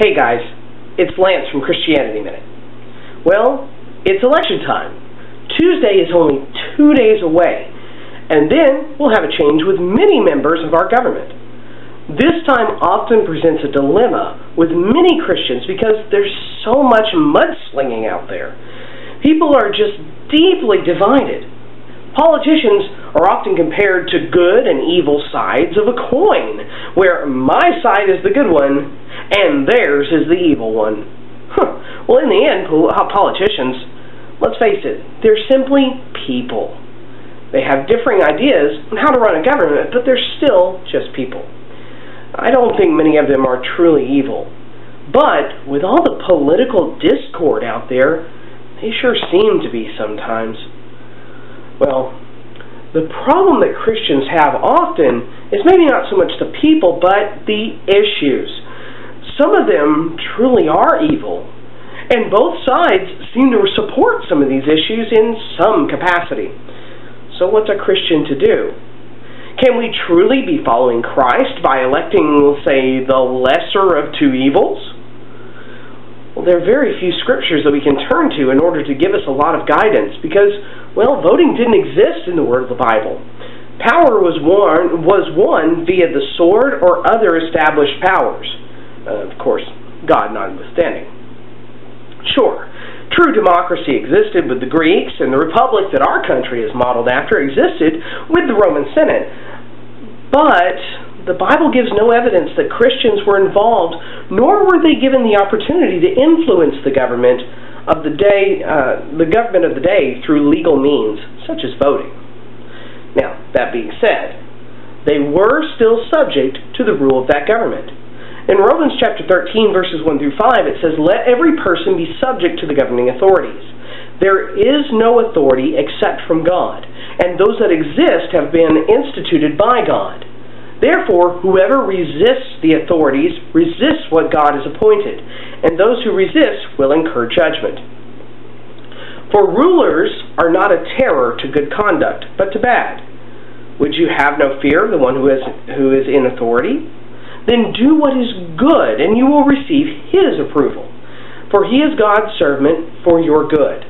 Hey guys, it's Lance from Christianity Minute. Well, it's election time. Tuesday is only 2 days away, and then we'll have a change with many members of our government. This time often presents a dilemma with many Christians because there's so much mudslinging out there. People are just deeply divided. Politicians are often compared to good and evil sides of a coin, where my side is the good one and theirs is the evil one. Well, in the end, politicians, let's face it, they're simply people. They have differing ideas on how to run a government, but they're still just people. I don't think many of them are truly evil. But with all the political discord out there, they sure seem to be sometimes. Well, the problem that Christians have often is maybe not so much the people, but the issues. Some of them truly are evil, and both sides seem to support some of these issues in some capacity. So what's a Christian to do? Can we truly be following Christ by electing, we'll say, the lesser of two evils? Well, there are very few scriptures that we can turn to in order to give us a lot of guidance because, well, voting didn't exist in the Word of the Bible. Power was won via the sword or other established powers. Of course, God notwithstanding. Sure, true democracy existed with the Greeks, and the republic that our country is modeled after existed with the Roman Senate. But the Bible gives no evidence that Christians were involved, nor were they given the opportunity to influence the government of the day, through legal means, such as voting. Now, that being said, they were still subject to the rule of that government. In Romans chapter 13, verses 1 through 5, it says, "Let every person be subject to the governing authorities. There is no authority except from God, and those that exist have been instituted by God. Therefore, whoever resists the authorities resists what God has appointed, and those who resist will incur judgment. For rulers are not a terror to good conduct, but to bad. Would you have no fear of the one who is in authority? Then do what is good, and you will receive his approval. For he is God's servant for your good.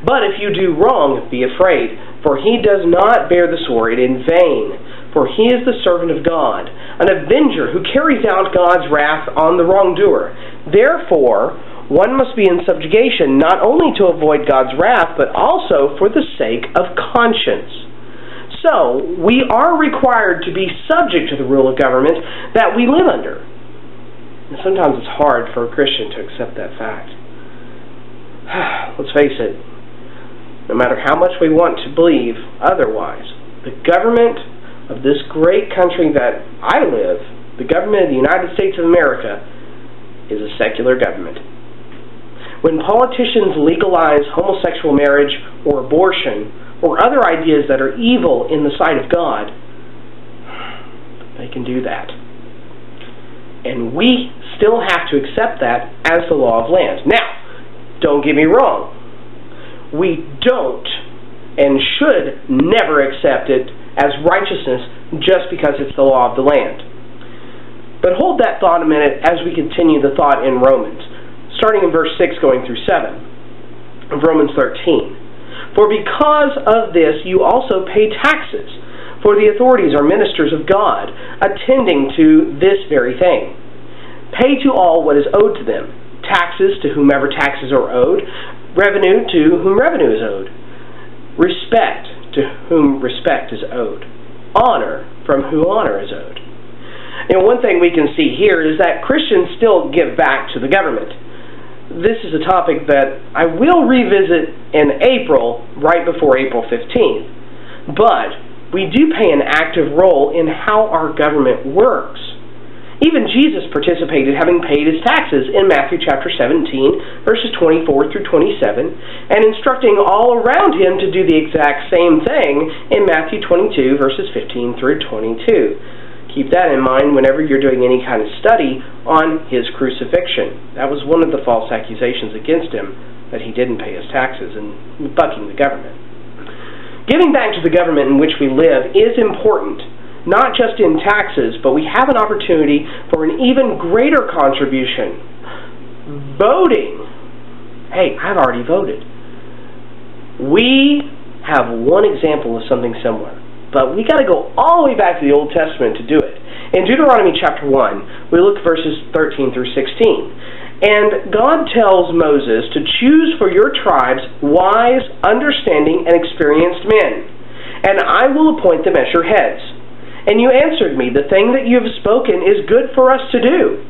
But if you do wrong, be afraid, for he does not bear the sword in vain. For he is the servant of God, an avenger who carries out God's wrath on the wrongdoer. Therefore, one must be in subjugation, not only to avoid God's wrath, but also for the sake of conscience. So, we are required to be subject to the rule of government that we live under." And sometimes it's hard for a Christian to accept that fact. Let's face it, no matter how much we want to believe otherwise, the government of this great country that I live, the government of the United States of America, is a secular government. When politicians legalize homosexual marriage or abortion, or other ideas that are evil in the sight of God, they can do that. And we still have to accept that as the law of land. Now, don't get me wrong. We don't and should never accept it as righteousness just because it's the law of the land. But hold that thought a minute as we continue the thought in Romans, starting in verse 6 going through 7 of Romans 13. "For because of this you also pay taxes, for the authorities are ministers of God, attending to this very thing. Pay to all what is owed to them, taxes to whomever taxes are owed, revenue to whom revenue is owed, respect to whom respect is owed, honor from whom honor is owed." And one thing we can see here is that Christians still give back to the government. This is a topic that I will revisit in April, right before April 15th. But we do play an active role in how our government works. Even Jesus participated, having paid his taxes in Matthew chapter 17, verses 24 through 27, and instructing all around him to do the exact same thing in Matthew 22, verses 15 through 22. Keep that in mind whenever you're doing any kind of study on his crucifixion. That was one of the false accusations against him, that he didn't pay his taxes and bucking the government. Giving back to the government in which we live is important, not just in taxes, but we have an opportunity for an even greater contribution Voting. Hey, I've already voted. We have one example of something similar, but we got to go all the way back to the Old Testament to do it. In Deuteronomy chapter 1, we look at verses 13 through 16. And God tells Moses to choose for your tribes wise, understanding, and experienced men, and I will appoint them as your heads. And you answered me, the thing that you have spoken is good for us to do.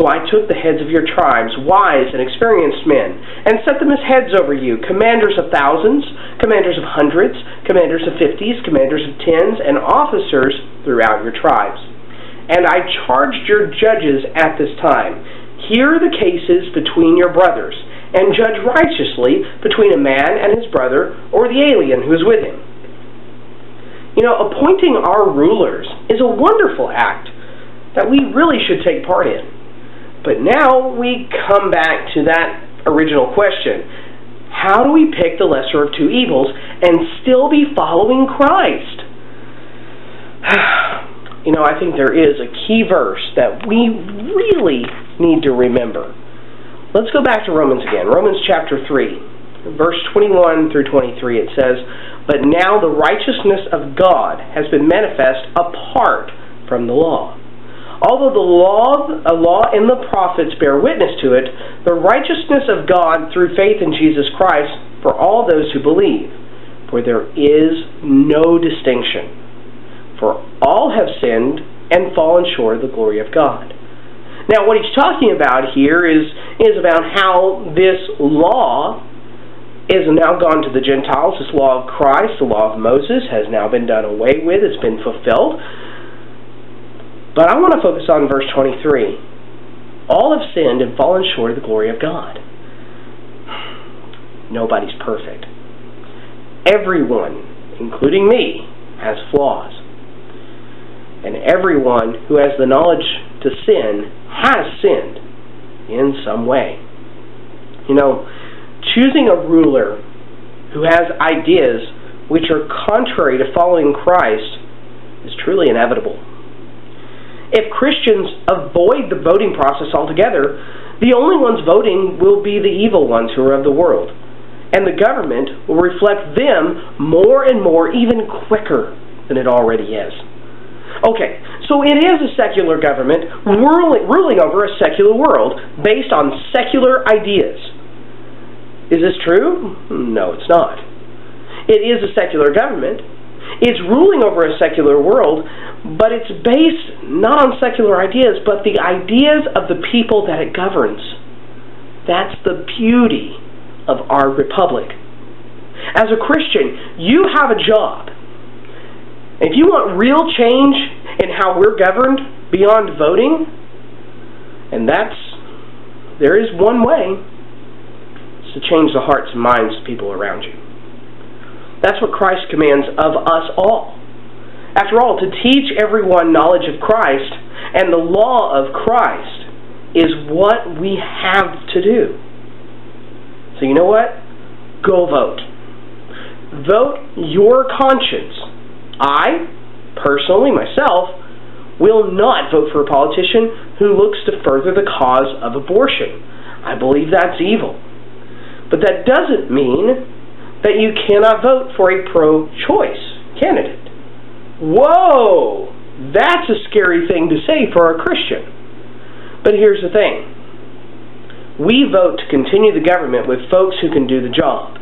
So I took the heads of your tribes, wise and experienced men, and set them as heads over you, commanders of thousands, commanders of hundreds, commanders of 50s, commanders of 10s, and officers throughout your tribes. And I charged your judges at this time, hear the cases between your brothers, and judge righteously between a man and his brother, or the alien who is with him. You know, appointing our rulers is a wonderful act that we really should take part in. But now we come back to that original question. How do we pick the lesser of two evils and still be following Christ? You know, I think there is a key verse that we really need to remember. Let's go back to Romans again. Romans chapter 3, verse 21 through 23. It says, "But now the righteousness of God has been manifest apart from the law. Although the law and the prophets bear witness to it, the righteousness of God through faith in Jesus Christ for all those who believe. For there is no distinction. For all have sinned and fallen short of the glory of God." Now what he's talking about here is about how this law is now gone to the Gentiles. This law of Christ, the law of Moses, has now been done away with. It's been fulfilled. But I want to focus on verse 23. All have sinned and fallen short of the glory of God. Nobody's perfect. Everyone, including me, has flaws. And everyone who has the knowledge to sin has sinned in some way. You know, choosing a ruler who has ideas which are contrary to following Christ is truly inevitable. If Christians avoid the voting process altogether, the only ones voting will be the evil ones who are of the world. And the government will reflect them more and more, even quicker than it already is. Okay, so it is a secular government ruling over a secular world based on secular ideas. Is this true? No, it's not. It is a secular government. It's ruling over a secular world, but it's based not on secular ideas, but the ideas of the people that it governs. That's the beauty of our republic. As a Christian, you have a job. If you want real change in how we're governed beyond voting, and there is one way, is to change the hearts and minds of people around you. That's what Christ commands of us all. After all, to teach everyone knowledge of Christ and the law of Christ is what we have to do. So you know what? Go vote. Vote your conscience. I, personally, myself, will not vote for a politician who looks to further the cause of abortion. I believe that's evil. But that doesn't mean that you cannot vote for a pro-choice candidate. Whoa! That's a scary thing to say for a Christian. But here's the thing. We vote to continue the government with folks who can do the job.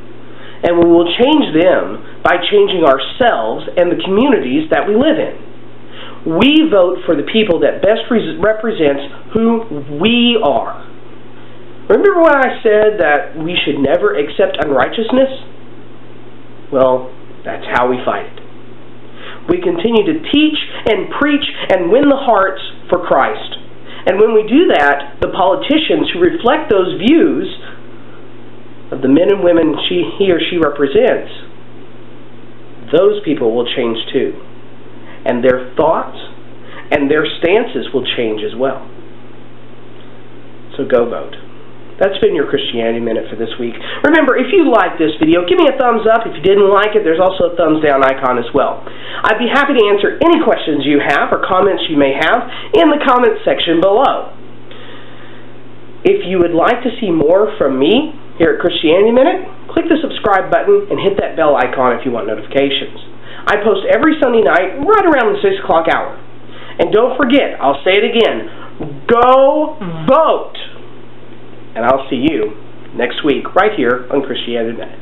And we will change them by changing ourselves and the communities that we live in. We vote for the people that best represents who we are. Remember when I said that we should never accept unrighteousness? Well, that's how we fight it. We continue to teach and preach and win the hearts for Christ. And when we do that, the politicians who reflect those views of the men and women he or she represents, those people will change too. And their thoughts and their stances will change as well. So go vote. That's been your Christianity Minute for this week. Remember, if you liked this video, give me a thumbs up. If you didn't like it, there's also a thumbs down icon as well. I'd be happy to answer any questions you have or comments you may have in the comments section below. If you would like to see more from me here at Christianity Minute, click the subscribe button and hit that bell icon if you want notifications. I post every Sunday night right around the 6 o'clock hour. And don't forget, I'll say it again, go vote! And I'll see you next week right here on Christianity Minute.